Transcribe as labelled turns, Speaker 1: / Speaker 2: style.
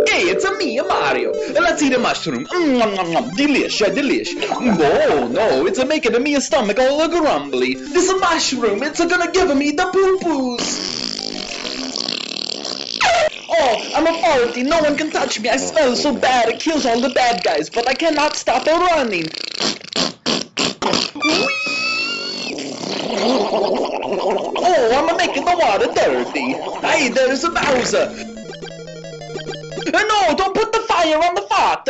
Speaker 1: Hey, it's a me, Mario. Let's eat a mushroom. Delish, delish. Oh, no, it's making me stomach all grumbly. This mushroom, it's gonna give me the poo-poos. Oh, I'm a party. No one can touch me. I smell so bad. It kills all the bad guys, but I cannot stop running. Oh, I'm making the water dirty. Hey, there's a Bowser. No, don't put the fire on the pot.